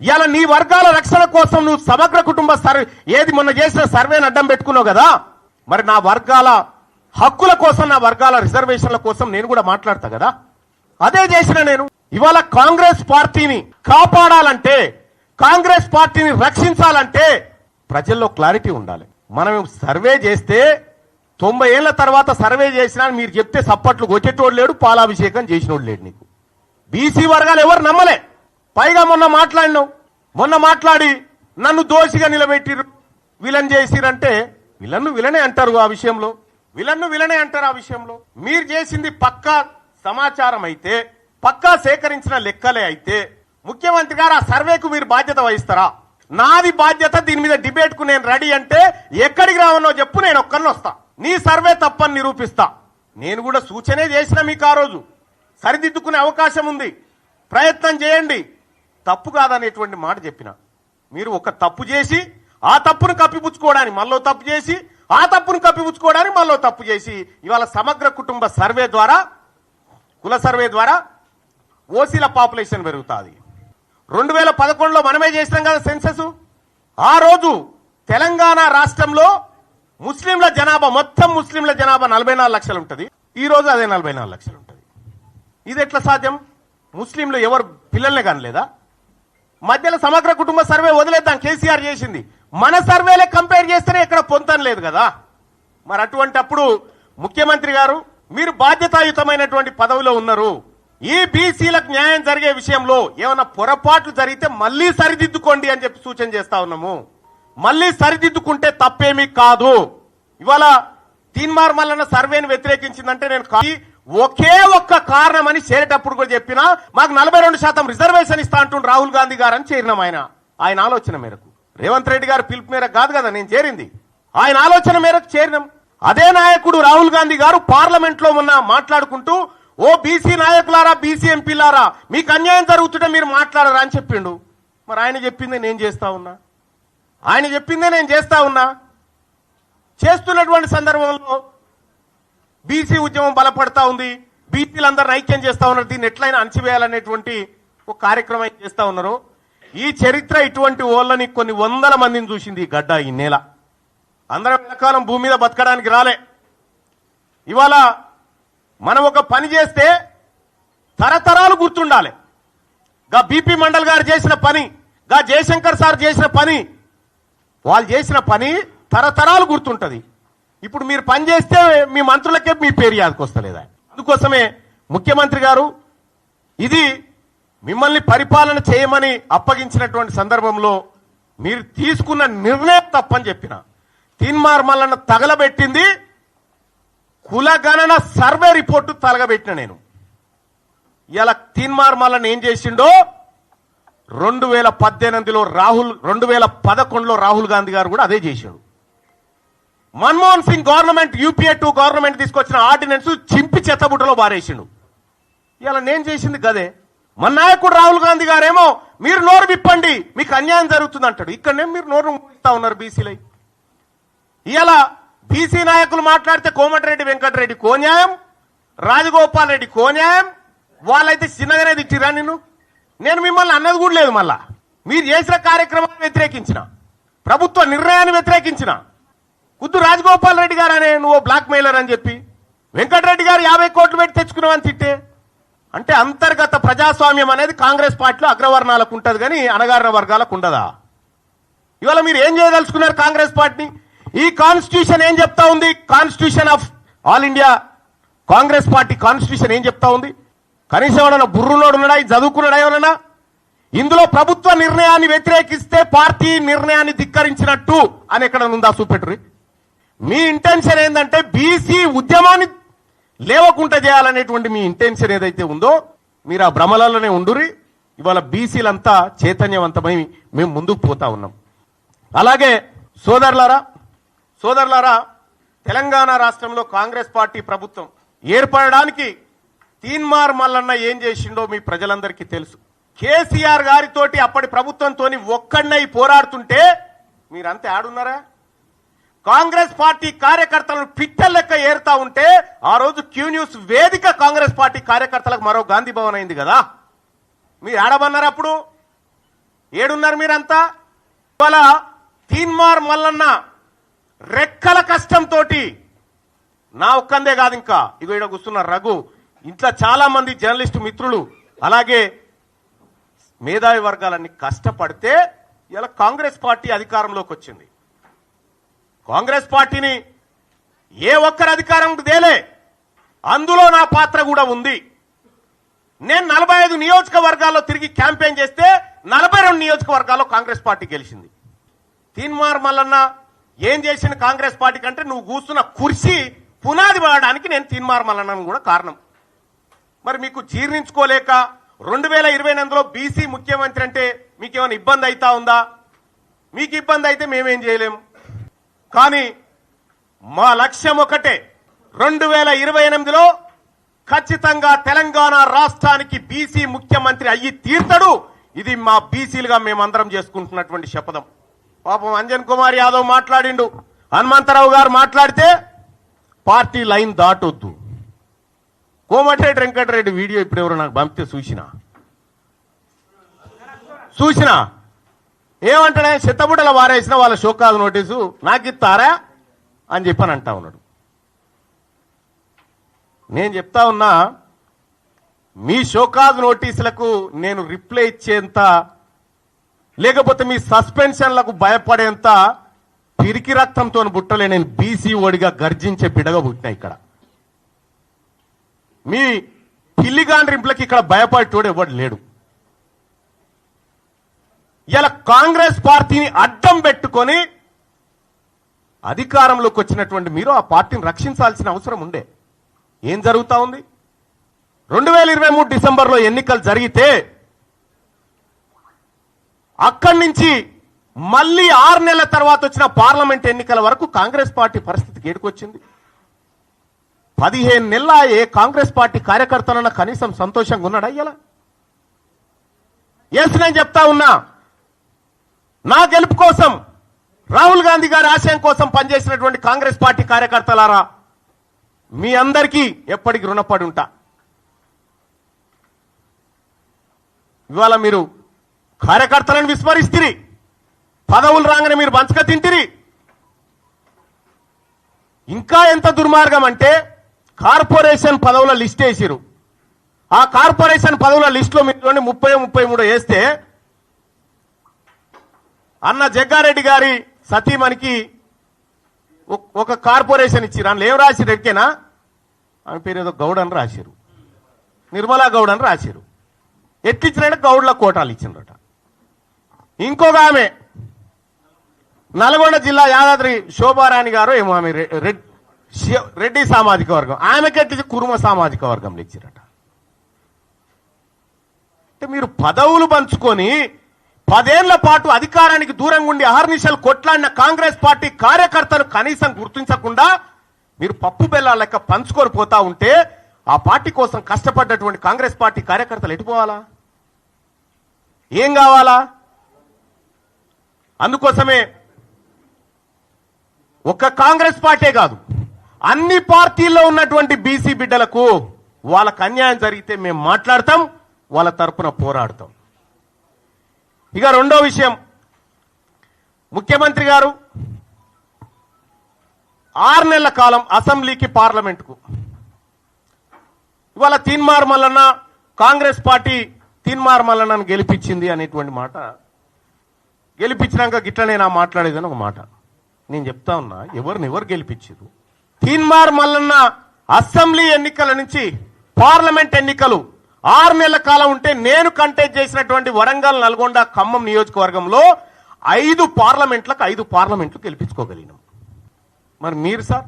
ఇవాళ నీ వర్గాల రక్షణ కోసం నువ్వు సమగ్ర కుటుంబ సర్వే ఏది మొన్న చేసిన సర్వేని అడ్డం పెట్టుకున్నావు కదా, మరి నా వర్గాల హక్కుల కోసం, నా వర్గాల రిజర్వేషన్ల కోసం నేను కూడా మాట్లాడతా కదా, అదే చేసిన నేను. ఇవాళ కాంగ్రెస్ పార్టీని కాపాడాలంటే, కాంగ్రెస్ పార్టీని రక్షించాలంటే ప్రజల్లో క్లారిటీ ఉండాలి. మనం సర్వే చేస్తే 90 ఏళ్ల తర్వాత సర్వే చేసినా మీరు చెప్తే సప్పట్లు కొట్టేటోడు లేడు, పాలాభిషేకం చేసినోడు లేడు. నీకు బీసీ వర్గాలు ఎవరు నమ్మలే. పైగా మొన్న మాట్లాడి నన్ను దోషిగా నిలబెట్టిరు, విలన్ చేసిరంటే విలనే అంటారు. ఆ విషయంలో విలనే అంటారు. ఆ విషయంలో మీరు చేసింది పక్కా సమాచారం అయితే, పక్కా సేకరించిన లెక్కలే అయితే ముఖ్యమంత్రి గారు ఆ సర్వేకు మీరు బాధ్యత వహిస్తారా? నాది బాధ్యత, దీని మీద డిబేట్ కు నేను రెడీ అంటే ఎక్కడికి రావనో చెప్పు, నేను ఒక్కరిని వస్తా. నీ సర్వే తప్పని నిరూపిస్తా. నేను కూడా సూచనే చేసిన మీకు, ఆ రోజు సరిదిద్దుకునే అవకాశం ఉంది, ప్రయత్నం చేయండి, తప్పు కాదనేటువంటి మాట చెప్పిన. మీరు ఒక తప్పు చేసి ఆ తప్పును కప్పిపుచ్చుకోవడానికి మళ్ళీ తప్పు చేసి, ఆ తప్పును కప్పిపుచ్చుకోవడానికి మళ్ళీ తప్పు చేసి, ఇవాళ సమగ్ర కుటుంబ సర్వే ద్వారా, కుల సర్వే ద్వారా ఓసీల పాపులేషన్ పెరుగుతుంది. 2011లో మనమే చేసినాం కదా సెన్సస్. ఆ రోజు తెలంగాణ రాష్ట్రంలో ముస్లింల జనాభా, మొత్తం ముస్లింల జనాభా 44 లక్షలు ఉంటుంది. ఈ రోజు అదే 44 లక్షలు ఉంటుంది. ఇది ఎట్లా సాధ్యం? ముస్లింలు ఎవరు పిల్లల్ని కానలేదా? మధ్యలో సమగ్ర కుటుంబ సర్వే వదిలేద్దాం, కేసీఆర్ చేసింది. మన సర్వేలే కంపేర్ చేస్తేనే ఎక్కడ పొంతం లేదు కదా. మరి అటువంటి అప్పుడు ముఖ్యమంత్రి గారు, మీరు బాధ్యతాయుతమైనటువంటి పదవిలో ఉన్నారు. ఈ బీసీలకు న్యాయం జరిగే విషయంలో ఏమైనా పొరపాట్లు జరిగితే మళ్లీ సరిదిద్దుకోండి అని చెప్పి సూచన చేస్తా ఉన్నాము. మళ్లీ సరిదిద్దుకుంటే తప్పేమీ కాదు. ఇవాళ తీన్మార్ మల్లన్న సర్వేని వ్యతిరేకించిందంటే నేను ఒకే ఒక్క కారణం అని చేరేటప్పుడు కూడా చెప్పినా, మాకు 42% రిజర్వేషన్ ఇస్తా అంటుండు రాహుల్ గాంధీ గారు అని చేరినాం. ఆయన ఆలోచన మేరకు, రేవంత్ రెడ్డి గారు పిలుపు మేరకు కాదు కదా నేను చేరింది, ఆయన ఆలోచన మేరకు చేరినాం. అదే నాయకుడు రాహుల్ గాంధీ గారు పార్లమెంట్ లో మొన్న మాట్లాడుకుంటూ, ఓ బీసీ నాయకులారా, బీసీ ఎంపీలారా, మీకు అన్యాయం జరుగుతుంటే మీరు మాట్లాడరా అని చెప్పిండు. మరి ఆయన చెప్పిందే నేను చేస్తా ఉన్నా. చేస్తున్నటువంటి సందర్భంలో బీసీ ఉద్యమం బలపడతా ఉంది, బీసీలందరిని ఐక్యం చేస్తా ఉన్నారు. దీన్ని ఎట్లయినా అణచివేయాలనేటువంటి ఒక కార్యక్రమం చేస్తా ఉన్నారు. ఈ చరిత్ర ఇటువంటి ఓళ్ళని కొన్ని వందల మందిని చూసింది ఈ గడ్డ, ఈ నేల. అందరం ఎంతకాలం భూమి మీద బతకడానికి రాలే. ఇవాళ మనం ఒక పని చేస్తే తరతరాలు గుర్తుండాలి. గా బీపీ మండల్ గారు చేసిన పని, గా జయశంకర్ సార్ చేసిన పని, వాళ్ళు చేసిన పని తరతరాలు గుర్తుంటది. ఇప్పుడు మీరు పని చేస్తే మీ మంత్రులకే మీ పేరు యాదకొస్తలేదా? అందుకోసమే ముఖ్యమంత్రి గారు ఇది మిమ్మల్ని పరిపాలన చేయమని అప్పగించినటువంటి సందర్భంలో మీరు తీసుకున్న నిర్ణయం తప్పని చెప్పిన. తీన్మార్ మల్లన్న తగలబెట్టింది కులగణన సర్వే రిపోర్టు తలగబెట్టిన నేను. ఇలా తీన్మార్ మల్లన్న ఏం చేసిండో 2018లో 2011లో రాహుల్ గాంధీ గారు కూడా అదే చేశాడు. Manmohan Singh government, UPA 2 government తీసుకొచ్చిన ఆర్డినెన్స్ చింపి చెత్తబుట్టలో బారేసిండు. ఇలా నేను చేసింది గదే. మన నాయకుడు రాహుల్ గాంధీ గారేమో మీరు నోరు విప్పండి, మీకు అన్యాయం జరుగుతుంది అంటాడు. ఇక్కడనే మీరు నోరు ఇస్తా ఉన్నారు బీసీలై. ఇలా బీసీ నాయకులు మాట్లాడితే కోమటిరెడ్డి వెంకటరెడ్డి కో న్యాయం, రాజగోపాల్ రెడ్డి కో న్యాయం, వాళ్ళైతే చిన్నగానే తిట్టిరా నేను మిమ్మల్ని అన్నది కూడా లేదు. మళ్ళా మీరు చేసిన కార్యక్రమాన్ని వ్యతిరేకించిన, ప్రభుత్వ నిర్ణయాన్ని వ్యతిరేకించిన, కుద్దు రాజగోపాల్ రెడ్డి గారు అనే నువ్వు బ్లాక్ మెయిలర్ అని చెప్పి, వెంకటరెడ్డి గారు 50 కోట్లు పెట్టి తెచ్చుకున్నావని తిట్టే. అంటే అంతర్గత ప్రజాస్వామ్యం అనేది కాంగ్రెస్ పార్టీలో అగ్రవర్ణాలకు ఉంటుంది కానీ అణగారిన వర్గాలకు ఉండదా? ఇవాళ మీరు ఏం చేయదలుచుకున్నారు కాంగ్రెస్ పార్టీని? ఈ కాన్స్టిట్యూషన్ ఏం చెప్తా ఉంది? Constitution of all India Congress party constitution ఏం చెప్తా ఉంది? కనీసం ఏమన్నా బుర్రులోడు ఉన్నాడా, చదువుకున్నాడా ఏమన్నా? ఇందులో ప్రభుత్వ నిర్ణయాన్ని వ్యతిరేకిస్తే పార్టీ నిర్ణయాన్ని ధిక్కరించినట్టు అని ఎక్కడ ఉందా చూపెట్టురి. మీ ఇంటెన్షన్ ఏంటంటే బీసీ ఉద్యమాన్ని లేవకుండా చేయాలనేటువంటి మీ ఇంటెన్షన్ ఏదైతే ఉందో మీరు ఆ భ్రమలలోనే ఉండురి. ఇవాళ బీసీలంతా చైతన్యవంతమై మేము ముందుకు పోతా ఉన్నాం. అలాగే సోదరులారా, తెలంగాణ రాష్ట్రంలో కాంగ్రెస్ పార్టీ ప్రభుత్వం ఏర్పడడానికి తీన్మార్ మల్లన్న ఏం చేసిండో మీ ప్రజలందరికీ తెలుసు. కేసీఆర్ గారితోటి అప్పటి ప్రభుత్వంతో ఒక్కడినై పోరాడుతుంటే మీరంతా ఆడున్నారా? కాంగ్రెస్ పార్టీ కార్యకర్తలను పిట్టల లెక్క ఏరుతా ఉంటే ఆ రోజు క్యూ న్యూస్ వేదిక కాంగ్రెస్ పార్టీ కార్యకర్తలకు మరో గాంధీ భవన్ అయింది కదా. మీరు ఆడమన్నారు అప్పుడు. ఏడున్నారు మీరంతా? ఇవాళ తీన్మార్ మల్లన్న రెక్కల కష్టంతో నా ఒక్కందే కాదు, ఇంకా ఇగో ఇక్కడ కూర్చున్న రఘు, ఇంట్లో చాలా మంది జర్నలిస్టు మిత్రులు అలాగే మేధావి వర్గాలన్నీ కష్టపడితే ఇలా కాంగ్రెస్ పార్టీ అధికారంలోకి వచ్చింది. కాంగ్రెస్ పార్టీని ఏ ఒక్కరు అధికారం తేలే, అందులో నా పాత్ర కూడా ఉంది. నేను 45 నియోజకవర్గాల్లో తిరిగి క్యాంపెయిన్ చేస్తే 42 నియోజకవర్గాల్లో కాంగ్రెస్ పార్టీ గెలిచింది. తీన్మార్ మల్లన్న ఏం చేసిన కాంగ్రెస్ పార్టీ కంటే నువ్వు కూర్చున్న కుర్చీ పునాది పడడానికి నేను తీన్మార్ మల్లన్న కూడా కారణం. మరి మీకు జీర్ణించుకోలేక 2028లో బీసీ ముఖ్యమంత్రి అంటే మీకేమైనా ఇబ్బంది అవుతా ఉందా? మీకు ఇబ్బంది అయితే మేమేం చేయలేము. కానీ మా లక్ష్యం ఒకటే, 2028లో ఖచ్చితంగా తెలంగాణ రాష్ట్రానికి బీసీ ముఖ్యమంత్రి అయ్యి తీర్తాడు. ఇది మా బీసీలుగా మేమందరం చేసుకుంటున్నటువంటి శపథం. పాపం అంజన్ కుమార్ యాదవ్ మాట్లాడిండు, హనుమంతరావు గారు మాట్లాడితే పార్టీ లైన్ దాటొద్దు. కోమటిరెడ్డి వెంకటరెడ్డి వీడియో ఇప్పుడు ఎవరు నాకు పంపితే చూసినా ఏమంటాడే, చిత్తబుట్టల వారేసిన వాళ్ళ షోకాజ్ నోటీసు నాకు ఇస్తారా అని చెప్పని అంటా ఉన్నాడు. నేను చెప్తా ఉన్నా, మీ షోకాజ్ నోటీసులకు నేను రిప్లై ఇచ్చేంత, లేకపోతే మీ సస్పెన్షన్లకు భయపడేంత పిరికి రక్తంతో బుట్టలే నేను బీసీ ఓడిగా గర్జించే బిడగా పుట్టినా. ఇక్కడ మీ పిల్లిగాండ్రింపులకి ఇక్కడ భయపడేటోడు ఎవడు లేడు. ఇలా కాంగ్రెస్ పార్టీని అడ్డం పెట్టుకొని అధికారంలోకి వచ్చినటువంటి మీరు ఆ పార్టీని రక్షించాల్సిన అవసరం ఉండే. ఏం జరుగుతా ఉంది? 2023 డిసెంబర్లో ఎన్నికలు జరిగితే అక్కడి నుంచి మళ్ళీ 6 నెలల తర్వాత వచ్చిన పార్లమెంట్ ఎన్నికల వరకు కాంగ్రెస్ పార్టీ పరిస్థితి గేడుకొచ్చింది. 15 నెలల ఏ కాంగ్రెస్ పార్టీ కార్యకర్తలన్నా కనీసం సంతోషంగా ఉన్నాడా? ఇలా ఎస్, నేను చెప్తా ఉన్నా, నా గెలుపు కోసం రాహుల్ గాంధీ గారి ఆశయం కోసం పనిచేసినటువంటి కాంగ్రెస్ పార్టీ కార్యకర్తలారా, మీ అందరికీ ఎప్పటికీ రుణపడి ఉంటా. ఇవాళ మీరు కార్యకర్తలను విస్మరిస్తిరి, పదవులు రాగానే మీరు పంచక తింటిరి. ఇంకా ఎంత దుర్మార్గం అంటే, కార్పొరేషన్ పదవుల లిస్ట్ వేసిరు. ఆ కార్పొరేషన్ పదవుల లిస్టులో మీరు 30-33 వేస్తే అన్న జగ్గారెడ్డి గారి సతీమణికి ఒక కార్పొరేషన్ ఇచ్చిరు. అందులో ఏం రాసిరు ఎక్కేనా? ఆమె పేరు ఏదో గౌడ్ అని రాసిరు, నిర్మలా గౌడ్ అని రాసిరు. ఎట్లిచ్చినట్టు గౌడ్ల కోటాలు ఇచ్చినట. ఇంకొక ఆమె నల్గొండ జిల్లా యాదాద్రి శోభారాణి గారు ఏమో, ఆమె రెడ్డి సామాజిక వర్గం, ఆమెకి ఎట్లిచ్చి కురుమ సామాజిక వర్గంలో ఇచ్చిరట. అంటే మీరు పదవులు పంచుకొని 10 ఏళ్ల పాటు అధికారానికి దూరంగా ఉండి అహర్నిశలు కొట్లాడిన కాంగ్రెస్ పార్టీ కార్యకర్తలు కనీసం గుర్తించకుండా మీరు పప్పు బెల్లాల లెక్క పంచుకొని పోతా ఉంటే ఆ పార్టీ కోసం కష్టపడ్డటువంటి కాంగ్రెస్ పార్టీ కార్యకర్తలు ఎటుపోవాలా? ఏం కావాలా? అందుకోసమే ఒక్క కాంగ్రెస్ పార్టీ కాదు, అన్ని పార్టీల్లో ఉన్నటువంటి బీసీ బిడ్డలకు వాళ్ళకు అన్యాయం జరిగితే మేము మాట్లాడతాం, వాళ్ళ తరపున పోరాడతాం. ఇక రెండో విషయం, ముఖ్యమంత్రి గారు 6 నెలల కాలం అసెంబ్లీకి పార్లమెంటుకు, ఇవాళ తీన్మార్ మల్లన్న కాంగ్రెస్ పార్టీ తీన్మార్ మల్లన్నను గెలిపించింది అనేటువంటి మాట, గెలిపించినాక గిట్లనే నా మాట్లాడేదని ఒక మాట. నేను చెప్తా ఉన్నా, ఎవరు గెలిపించారు? తీన్మార్ మల్లన్న అసెంబ్లీ ఎన్నికల నుంచి పార్లమెంట్ ఎన్నికలు 6 నెలల కాలం ఉంటే నేను కంటెస్ట్ చేసినటువంటి వరంగల్, నల్గొండ, ఖమ్మం నియోజకవర్గంలో 5 పార్లమెంట్లు గెలిపించుకోగలిగినాం. మరి మీరు సార్,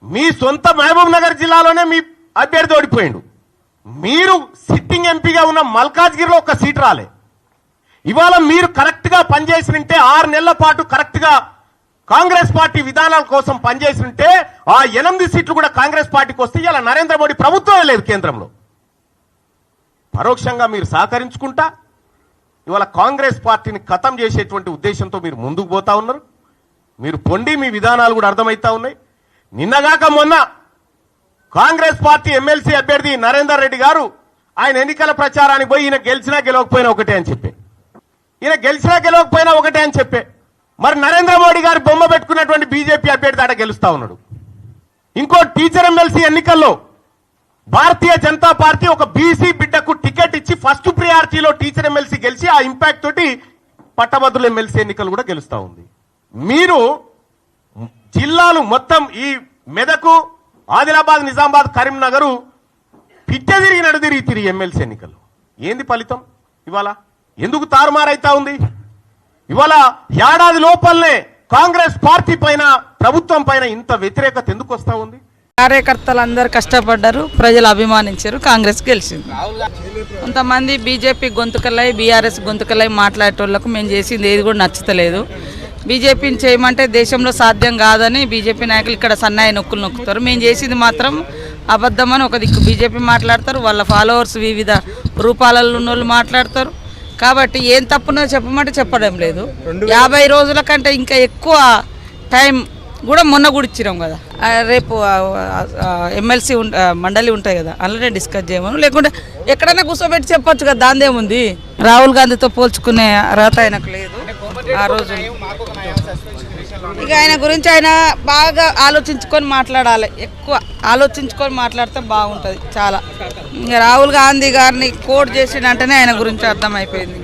మీ సొంత మహబూబ్ నగర్ జిల్లాలోనే మీ అభ్యర్థి ఓడిపోయిండు. మీరు సిట్టింగ్ ఎంపీగా ఉన్న మల్కాజ్గిరిలో ఒక సీట్ రాలే. ఇవాళ మీరు కరెక్ట్ గా పనిచేసినంటే 6 నెలల పాటు కరెక్ట్ గా కాంగ్రెస్ పార్టీ విధానాల కోసం పనిచేసినంటే ఆ 8 సీట్లు కూడా కాంగ్రెస్ పార్టీకి వస్తే ఇలా నరేంద్ర మోడీ ప్రభుత్వమే లేదు కేంద్రంలో. పరోక్షంగా మీరు సహకరించుకుంటా ఇవాళ కాంగ్రెస్ పార్టీని ఖతం చేసేటువంటి ఉద్దేశంతో మీరు ముందుకు పోతా ఉన్నారు. మీరు పొండి, మీ విధానాలు కూడా అర్థమవుతా ఉన్నాయి. నిన్నగాక మొన్న కాంగ్రెస్ పార్టీ ఎమ్మెల్సీ అభ్యర్థి నరేందర్ రెడ్డి గారు ఆయన ఎన్నికల ప్రచారానికి పోయి ఈయన గెలిచినా గెలవకపోయినా ఒకటే అని చెప్పి ఈయన గెలిచినా గెలవకపోయినా ఒకటే అని చెప్పే. మరి నరేంద్ర మోడీ గారు బొమ్మ పెట్టుకున్నటువంటి బీజేపీ అభ్యర్థి ఆడ గెలుస్తా ఉన్నాడు. ఇంకో టీచర్ ఎమ్మెల్సీ ఎన్నికల్లో భారతీయ జనతా పార్టీ ఒక బీసీ బిడ్డకు టికెట్ ఇచ్చి ఫస్ట్ ప్రియారిటీలో టీచర్ ఎమ్మెల్సీ గెలిచి ఆ ఇంపాక్ట్ తోటి పట్టభద్రుల ఎమ్మెల్సీ ఎన్నికలు కూడా గెలుస్తా ఉంది. మీరు జిల్లాలు మొత్తం ఈ మెదకు, ఆదిలాబాద్, నిజామాబాద్, కరీంనగర్ పిట్ట తిరిగి నడుదిరిగి ఎమ్మెల్సీ ఎన్నికలు. ఏంది ఫలితం? ఇవాళ ఎందుకు తారుమారైతా ఉంది? ఇవాళ ఏడాది లోపలనే కాంగ్రెస్ పార్టీ పైన, ప్రభుత్వం పైన ఇంత వ్యతిరేకత ఎందుకు వస్తా ఉంది? కార్యకర్తలు అందరు కష్టపడ్డారు, ప్రజలు అభిమానించారు, కాంగ్రెస్ గెలిచింది. కొంతమంది బీజేపీ గొంతుకలై, బీఆర్ఎస్ గొంతుకలై మాట్లాడేటోళ్లకు మేము చేసింది ఏది కూడా నచ్చతలేదు. బీజేపీని చేయమంటే దేశంలో సాధ్యం కాదని బీజేపీ నాయకులు ఇక్కడ సన్నాయి నొక్కులు నొక్కుతారు. మేము చేసింది మాత్రం అబద్ధమని ఒక దిక్కు బీజేపీ మాట్లాడతారు, వాళ్ళ ఫాలోవర్స్ వివిధ రూపాలలో ఉన్న వాళ్ళు మాట్లాడతారు. కాబట్టి ఏం తప్పునో చెప్పమంటే చెప్పడం లేదు. 50 రోజుల కంటే ఇంకా ఎక్కువ టైం కూడా మొన్న కూడా ఇచ్చినాం కదా. రేపు ఎమ్మెల్సీ మండలి ఉంటాయి కదా, అందులోనే డిస్కస్ చేయమను, లేకుంటే ఎక్కడైనా కూర్చోబెట్టి చెప్పొచ్చు కదా, దాందేముంది. రాహుల్ గాంధీతో పోల్చుకునే అర్హత ఆయనకు లేదు. ఆ రోజు ఇక ఆయన గురించి ఆయన బాగా ఆలోచించుకొని మాట్లాడాలి, ఎక్కువ ఆలోచించుకొని మాట్లాడితే బాగుంటుంది చాలా. ఇంకా రాహుల్ గాంధీ గారిని కోట్ చేసిండంటేనే ఆయన గురించి అర్థమైపోయింది.